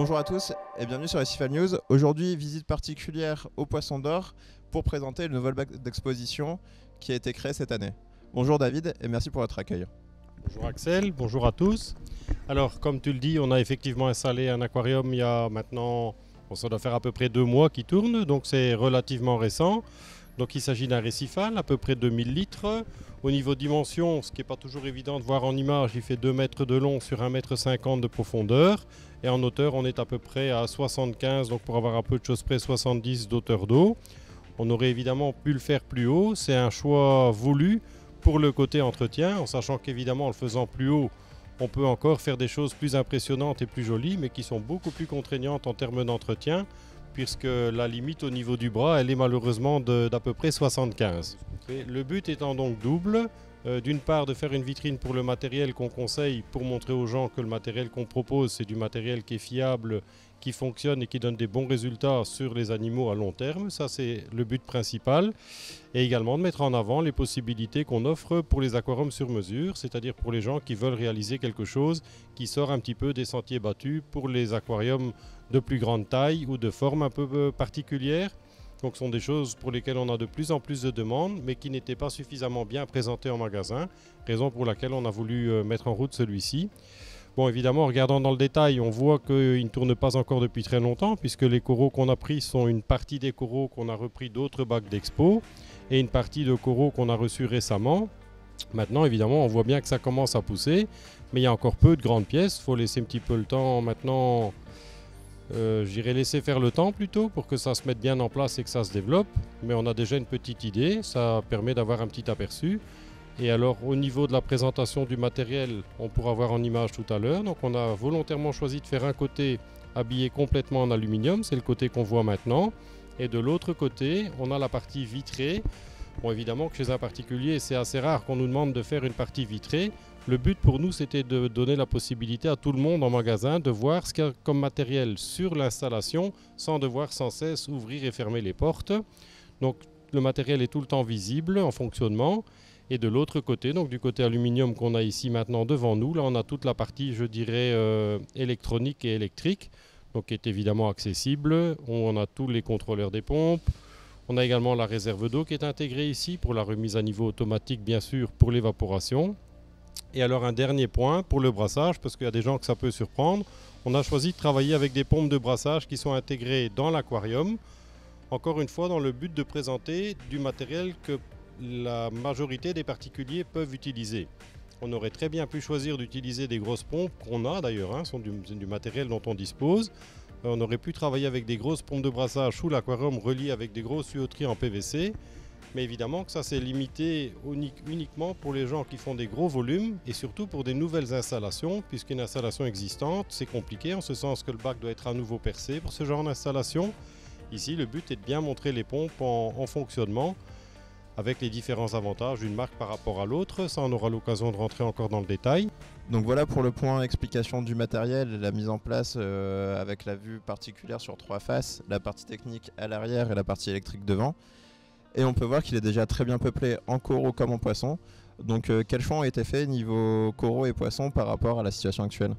Bonjour à tous et bienvenue sur Récifal News. Aujourd'hui, visite particulière au Poisson d'Or pour présenter le nouvel bac d'exposition qui a été créé cette année. Bonjour David et merci pour votre accueil. Bonjour Axel, bonjour à tous. Alors comme tu le dis, on a effectivement installé un aquarium il y a maintenant, ça doit faire à peu près 2 mois qui tourne, donc c'est relativement récent. Donc il s'agit d'un récifal, à peu près 2000 litres. Au niveau dimension, ce qui n'est pas toujours évident de voir en image, il fait 2 mètres de long sur 1,50 m de profondeur. Et en hauteur, on est à peu près à 75, donc pour avoir un peu de choses près, 70 d'auteur d'eau. On aurait évidemment pu le faire plus haut, c'est un choix voulu pour le côté entretien, en sachant qu'évidemment en le faisant plus haut, on peut encore faire des choses plus impressionnantes et plus jolies, mais qui sont beaucoup plus contraignantes en termes d'entretien, puisque la limite au niveau du bras, elle est malheureusement d'à peu près 75. Et le but étant donc double, d'une part de faire une vitrine pour le matériel qu'on conseille, pour montrer aux gens que le matériel qu'on propose, c'est du matériel qui est fiable, qui fonctionne et qui donne des bons résultats sur les animaux à long terme. Ça, c'est le but principal. Et également de mettre en avant les possibilités qu'on offre pour les aquariums sur mesure, c'est-à-dire pour les gens qui veulent réaliser quelque chose qui sort un petit peu des sentiers battus pour les aquariums de plus grande taille ou de forme un peu particulière. Donc ce sont des choses pour lesquelles on a de plus en plus de demandes, mais qui n'étaient pas suffisamment bien présentées en magasin, raison pour laquelle on a voulu mettre en route celui-ci. Bon, évidemment, en regardant dans le détail, on voit qu'il ne tourne pas encore depuis très longtemps, puisque les coraux qu'on a pris sont une partie des coraux qu'on a repris d'autres bacs d'expo, et une partie de coraux qu'on a reçus récemment. Maintenant, évidemment, on voit bien que ça commence à pousser, mais il y a encore peu de grandes pièces. Il faut laisser un petit peu le temps maintenant. J'irai laisser faire le temps plutôt pour que ça se mette bien en place et que ça se développe. Mais on a déjà une petite idée, ça permet d'avoir un petit aperçu. Et alors au niveau de la présentation du matériel, on pourra voir en image tout à l'heure. Donc on a volontairement choisi de faire un côté habillé complètement en aluminium, c'est le côté qu'on voit maintenant. Et de l'autre côté, on a la partie vitrée. Bon, évidemment que chez un particulier, c'est assez rare qu'on nous demande de faire une partie vitrée. Le but pour nous, c'était de donner la possibilité à tout le monde en magasin de voir ce qu'il y a comme matériel sur l'installation sans devoir sans cesse ouvrir et fermer les portes. Donc le matériel est tout le temps visible en fonctionnement. Et de l'autre côté, donc du côté aluminium qu'on a ici maintenant devant nous, là on a toute la partie, je dirais, électronique et électrique, donc qui est évidemment accessible. On a tous les contrôleurs des pompes. On a également la réserve d'eau qui est intégrée ici pour la remise à niveau automatique, bien sûr, pour l'évaporation. Et alors un dernier point pour le brassage, parce qu'il y a des gens que ça peut surprendre, on a choisi de travailler avec des pompes de brassage qui sont intégrées dans l'aquarium, encore une fois dans le but de présenter du matériel que la majorité des particuliers peuvent utiliser. On aurait très bien pu choisir d'utiliser des grosses pompes qu'on a d'ailleurs, c'est du matériel dont on dispose. On aurait pu travailler avec des grosses pompes de brassage sous l'aquarium reliées avec des grosses tuyauteries en PVC. Mais évidemment que ça c'est limité uniquement pour les gens qui font des gros volumes et surtout pour des nouvelles installations, puisqu'une installation existante c'est compliqué en ce sens que le bac doit être à nouveau percé pour ce genre d'installation. Ici le but est de bien montrer les pompes en fonctionnement avec les différents avantages d'une marque par rapport à l'autre. Ça on aura l'occasion de rentrer encore dans le détail. Donc voilà pour le point explication du matériel, la mise en place avec la vue particulière sur 3 faces, la partie technique à l'arrière et la partie électrique devant. Et on peut voir qu'il est déjà très bien peuplé en coraux comme en poisson. Donc quel choix a été fait niveau coraux et poissons par rapport à la situation actuelle ?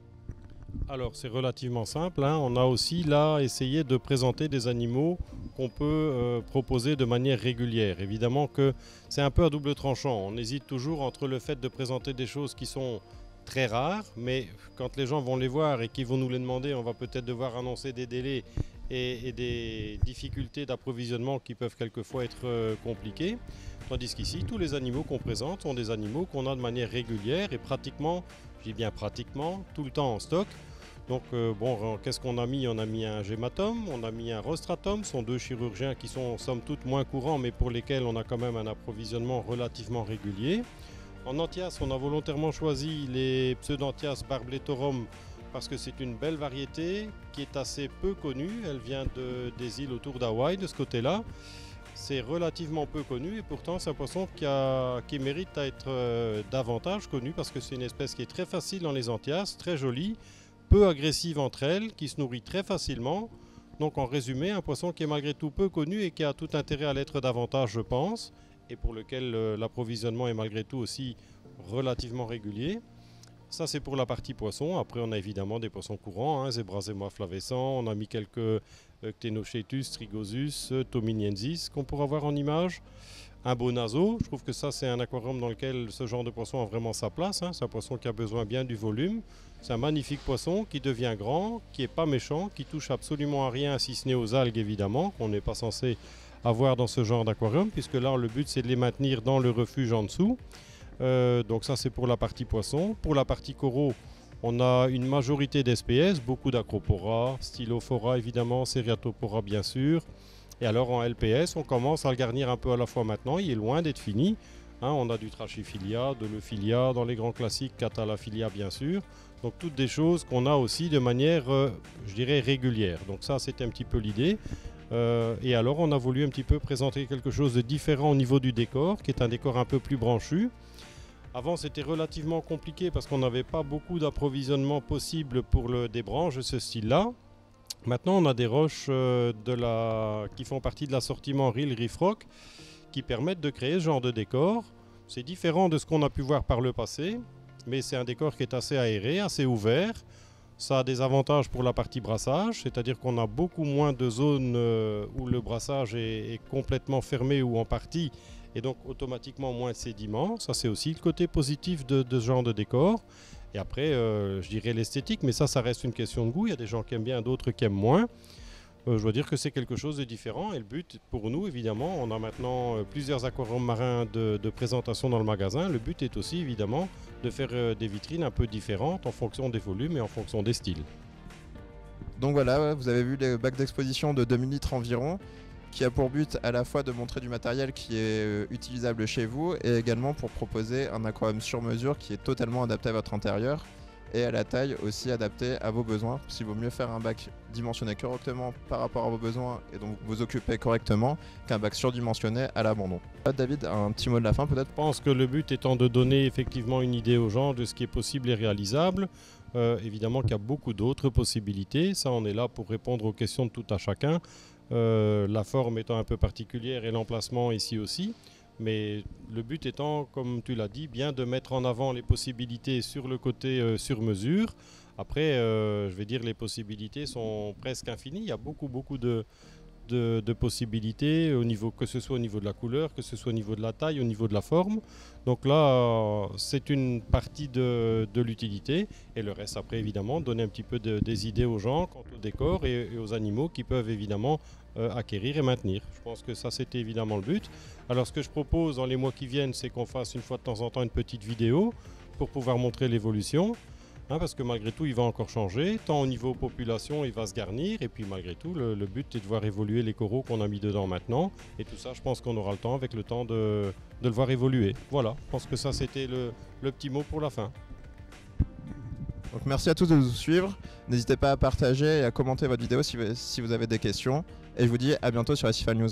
Alors c'est relativement simple, on a aussi là essayé de présenter des animaux qu'on peut proposer de manière régulière. Évidemment que c'est un peu à double tranchant, on hésite toujours entre le fait de présenter des choses qui sont très rares, mais quand les gens vont les voir et qu'ils vont nous les demander, on va peut-être devoir annoncer des délais et des difficultés d'approvisionnement qui peuvent quelquefois être compliquées. Tandis qu'ici, tous les animaux qu'on présente sont des animaux qu'on a de manière régulière et pratiquement, je dis bien pratiquement, tout le temps en stock. Donc qu'est-ce qu'on a mis ? On a mis un gématome, on a mis un rostratum, ce sont 2 chirurgiens qui sont somme toute moins courants mais pour lesquels on a quand même un approvisionnement relativement régulier. En Anthias, on a volontairement choisi les Pseudanthias barbletorum parce que c'est une belle variété qui est assez peu connue. Elle vient des îles autour d'Hawaï, de ce côté-là. C'est relativement peu connu et pourtant c'est un poisson qui mérite à être davantage connu parce que c'est une espèce qui est très facile dans les Anthias, très jolie, peu agressive entre elles, qui se nourrit très facilement. Donc en résumé, un poisson qui est malgré tout peu connu et qui a tout intérêt à l'être davantage, je pense, et pour lequel l'approvisionnement est malgré tout aussi relativement régulier. Ça c'est pour la partie poisson. Après on a évidemment des poissons courants, hein, Zebrazemois flavescens, on a mis quelques Ctenochetus, Strigosus, Tominiensis qu'on pourra voir en image. Un bonazo, je trouve que ça c'est un aquarium dans lequel ce genre de poisson a vraiment sa place, hein. C'est un poisson qui a besoin bien du volume. C'est un magnifique poisson qui devient grand, qui n'est pas méchant, qui touche absolument à rien si ce n'est aux algues évidemment, qu'on n'est pas censé avoir dans ce genre d'aquarium, puisque là le but c'est de les maintenir dans le refuge en dessous. Donc ça c'est pour la partie poisson. Pour la partie coraux, on a une majorité d'espèces, beaucoup d'acropora, stylophora évidemment, ceriatopora bien sûr. Et alors en LPS, on commence à le garnir un peu à la fois maintenant, il est loin d'être fini. Hein, on a du Trachyphilia, de l'Euphilia, dans les grands classiques, Catalaphilia bien sûr. Donc toutes des choses qu'on a aussi de manière, je dirais, régulière. Donc ça c'était un petit peu l'idée. Et alors on a voulu un petit peu présenter quelque chose de différent au niveau du décor, qui est un décor un peu plus branchu. Avant c'était relativement compliqué parce qu'on n'avait pas beaucoup d'approvisionnement possible pour des branches de ce style-là. Maintenant, on a des roches qui font partie de l'assortiment Reel Reef Rock qui permettent de créer ce genre de décor. C'est différent de ce qu'on a pu voir par le passé, mais c'est un décor qui est assez aéré, assez ouvert. Ça a des avantages pour la partie brassage, c'est-à-dire qu'on a beaucoup moins de zones où le brassage est complètement fermé ou en partie, et donc automatiquement moins de sédiments. Ça, c'est aussi le côté positif de ce genre de décor. Et après, je dirais l'esthétique, mais ça reste une question de goût. Il y a des gens qui aiment bien, d'autres qui aiment moins. Je dois dire que c'est quelque chose de différent. Et le but, pour nous, évidemment, on a maintenant plusieurs aquariums marins de présentation dans le magasin. Le but est aussi, évidemment, de faire des vitrines un peu différentes en fonction des volumes et en fonction des styles. Donc voilà, vous avez vu les bacs d'exposition de 2000 litres environ, qui a pour but à la fois de montrer du matériel qui est utilisable chez vous et également pour proposer un aquarium sur mesure qui est totalement adapté à votre intérieur et à la taille aussi adaptée à vos besoins. S'il vaut mieux faire un bac dimensionné correctement par rapport à vos besoins et donc vous occuper correctement qu'un bac surdimensionné à l'abandon. David, un petit mot de la fin peut-être? Je pense que le but étant de donner effectivement une idée aux gens de ce qui est possible et réalisable. Évidemment qu'il y a beaucoup d'autres possibilités. Ça, on est là pour répondre aux questions de tout à chacun. La forme étant un peu particulière et l'emplacement ici aussi, mais le but étant, comme tu l'as dit, bien de mettre en avant les possibilités sur le côté sur mesure. Après, je vais dire les possibilités sont presque infinies. Il y a beaucoup de possibilités, que ce soit au niveau de la couleur, que ce soit au niveau de la taille, au niveau de la forme. Donc là, c'est une partie de l'utilité. Et le reste, après, évidemment, donner un petit peu des idées aux gens quant au décor et aux animaux qui peuvent évidemment acquérir et maintenir. Je pense que ça, c'était évidemment le but. Alors, ce que je propose dans les mois qui viennent, c'est qu'on fasse une fois de temps en temps une petite vidéo pour pouvoir montrer l'évolution. Parce que malgré tout, il va encore changer. Tant au niveau population, il va se garnir. Et puis malgré tout, le but est de voir évoluer les coraux qu'on a mis dedans maintenant. Et tout ça, je pense qu'on aura le temps, avec le temps, de le voir évoluer. Voilà, je pense que ça, c'était le petit mot pour la fin. Donc merci à tous de nous suivre. N'hésitez pas à partager et à commenter votre vidéo si vous avez des questions. Et je vous dis à bientôt sur SFA News.